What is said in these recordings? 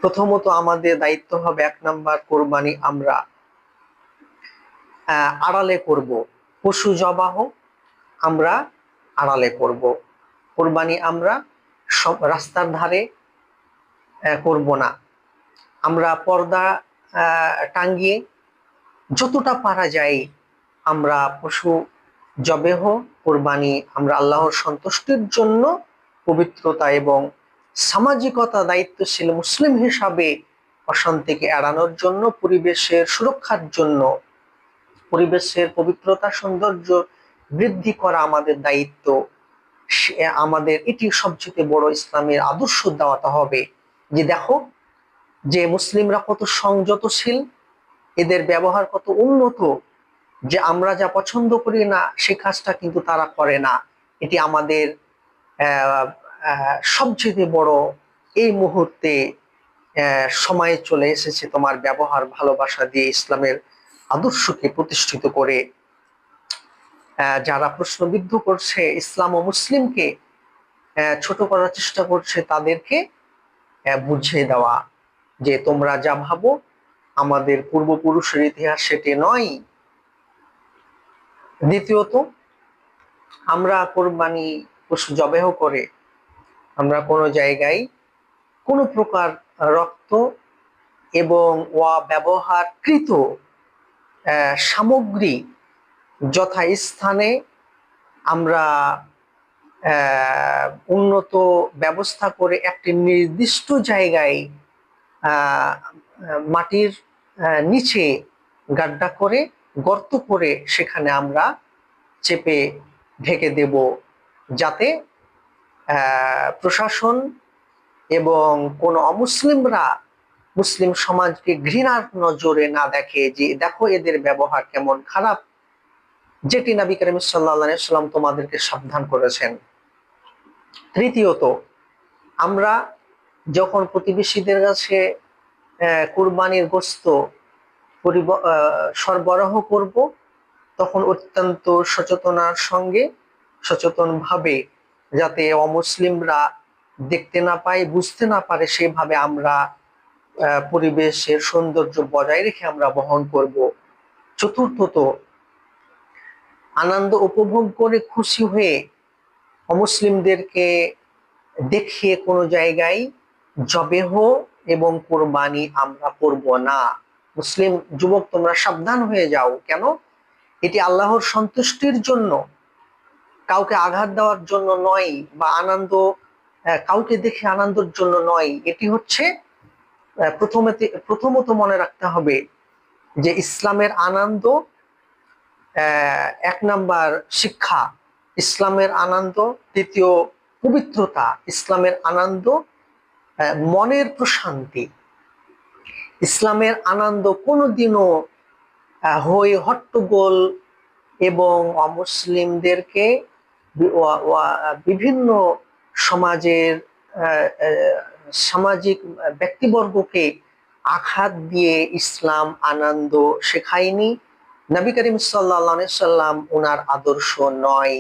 প্রথমত আমাদের দায়িত্ব হবে, 1 নাম্বার, কোরবানি আমরা আড়ালে করব। পশু জবাহ আমরা আড়ালে করব। কোরবানি আমরা সব রাস্তার ধারে করব না। আমরা পর্দা টাঙ্গিয়ে যতটা পারা যায় আমরা পশু জবেহ, কোরবানি আমরা আল্লাহর সন্তুষ্টির জন্য, পবিত্রতা এবং সামাজিকতা দায়িত্বশীল মুসলিম হিসাবে অশান্তিকে এড়ানোর জন্য, পরিবেশের সুরক্ষার জন্য, পরিবেশের পবিত্রতা সৌন্দর্য বৃদ্ধি করা আমাদের দায়িত্ব। আমাদের এটি সবচেয়ে বড় ইসলামের আদর্শ দেওয়াতে হবে, যে দেখো যে মুসলিমরা কত সংযতশীল, এদের ব্যবহার কত উন্নত, যে আমরা যা পছন্দ করি না সে কাজটা কিন্তু তারা করে না। এটি আমাদের সবচেয়ে বড় এই মুহূর্তে সময়ে চলে এসেছে, তোমার ব্যবহার ভালোবাসা দিয়ে ইসলামের আদর্শকে প্রতিষ্ঠিত করে যারা প্রশ্নবিদ্ধ করছে ইসলাম ও মুসলিমকে, ছোট করার চেষ্টা করছে, তাদেরকে বুঝিয়ে দেওয়া যে তোমরা যা ভাবো আমাদের পূর্বপুরুষের ইতিহাস সেটি নয়। দ্বিতীয়ত, আমরা কোরবানি পশু জবেহ করে আমরা কোনো জায়গায় কোনো প্রকার রক্ত এবং ব্যবহারকৃত সামগ্রী যথাস্থানে আমরা উন্নত ব্যবস্থা করে একটি নির্দিষ্ট জায়গায় মাটির নিচে গাড্ডা করে, গর্ত করে সেখানে আমরা চেপে ঢেকে দেব, যাতে প্রশাসন এবং কোন অমুসলিমরা মুসলিম সমাজকে ঘৃণার নজরে না দেখে, যে দেখো এদের ব্যবহার কেমন খারাপ, যেটি নবী করিম সাল্লাল্লাহু আলাইহি সাল্লাম তোমাদেরকে সাবধান করেছেন। তৃতীয়ত, আমরা যখন প্রতিবেশীদের কাছে কুরবানির গোশত সরবরাহ করব, তখন অত্যন্ত সচেতনার সঙ্গে, সচেতন ভাবে, যাতে অমুসলিমরা দেখতে না পায়, বুঝতে না পারে, সেভাবে আমরা পরিবেশের সৌন্দর্য বজায় রেখে আমরা বহন করব। চতুর্থত, আনন্দ উপভোগ করে খুশি হয়ে অমুসলিমদেরকে দেখিয়ে কোনো জায়গায় জবেহ এবং কোরবানি আমরা করব না। মুসলিম যুবক, তোমরা সাবধান হয়ে যাও। কেন? এটি আল্লাহর সন্তুষ্টির জন্য, কাউকে আঘাত দেওয়ার জন্য নয়, বা কাউকে দেখে আনন্দের জন্য নয়। এটি হচ্ছে প্রথমত মনে রাখতে হবে যে ইসলামের আনন্দ, 1 নাম্বার শিক্ষা ইসলামের আনন্দ, দ্বিতীয় পবিত্রতা ইসলামের আনন্দ, মনের প্রশান্তি। ইসলামের আনন্দ কোনোদিনও হই হট্টগোল এবং অমুসলিমদেরকে বিভিন্ন সমাজের সামাজিক ব্যক্তিবর্গকে আঘাত দিয়ে ইসলাম আনন্দ শেখায়নি। নবী করিম সাল্লাল্লাহু আলাইহি সাল্লাম ওনার আদর্শ নয়।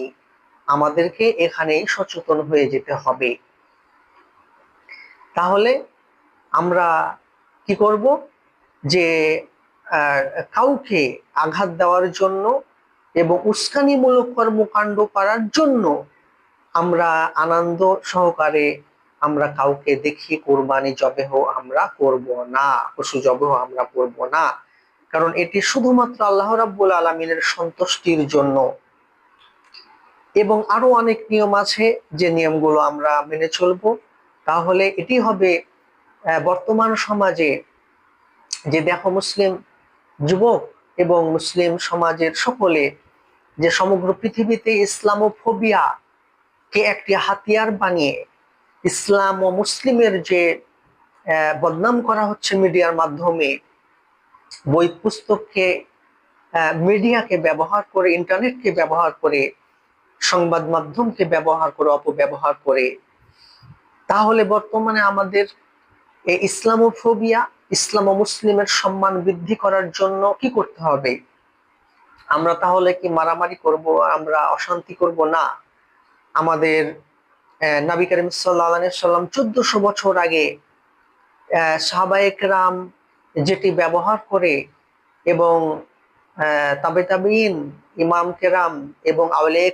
আমাদেরকে এখানেই সচেতন হয়ে যেতে হবে। তাহলে আমরা কি করব? যে কাউকে আঘাত দেওয়ার জন্য এবং উস্কানিমূলক কর্মকাণ্ড করার জন্য আমরা আনন্দ সহকারে আমরা কাউকে দেখিয়ে কোরবানি জবেহ আমরা করব না, পশু জবেহ আমরা করব না। কারণ এটি শুধুমাত্র আল্লাহ রাব্বুল আলামিনের সন্তুষ্টির জন্য। এবং আরো অনেক নিয়ম আছে, যে নিয়মগুলো আমরা মেনে চলবো। তাহলে এটি হবে বর্তমান সমাজে, যে দেখো মুসলিম যুবক এবং মুসলিম সমাজের সকলে, যে সমগ্র পৃথিবীতে ইসলামোফোবিয়া কে একটি হাতিয়ার বানিয়ে ইসলাম ও মুসলিমের যে বদনাম করা হচ্ছে মিডিয়ার মাধ্যমে, বই পুস্তককে, মিডিয়াকে ব্যবহার করে, ইন্টারনেটকে ব্যবহার করে, সংবাদ মাধ্যমকে ব্যবহার করে, অপব্যবহার করে, তাহলে বর্তমানে আমাদের এই ইসলামোফোবিয়া, ইসলাম ও মুসলিমের সম্মান বৃদ্ধি করার জন্য কি করতে হবে? আমরা তাহলে কি মারামারি করব, আমরা অশান্তি করব? না। আমাদের নবী করিম সাল্লাল্লাহু আলাইহি সাল্লাম 1400 বছর আগে সাহাবায়ে কেরাম যেটি ব্যবহার করে এবং তাবে তাবিঈন, ইমাম কেরাম এবং আউলিয়া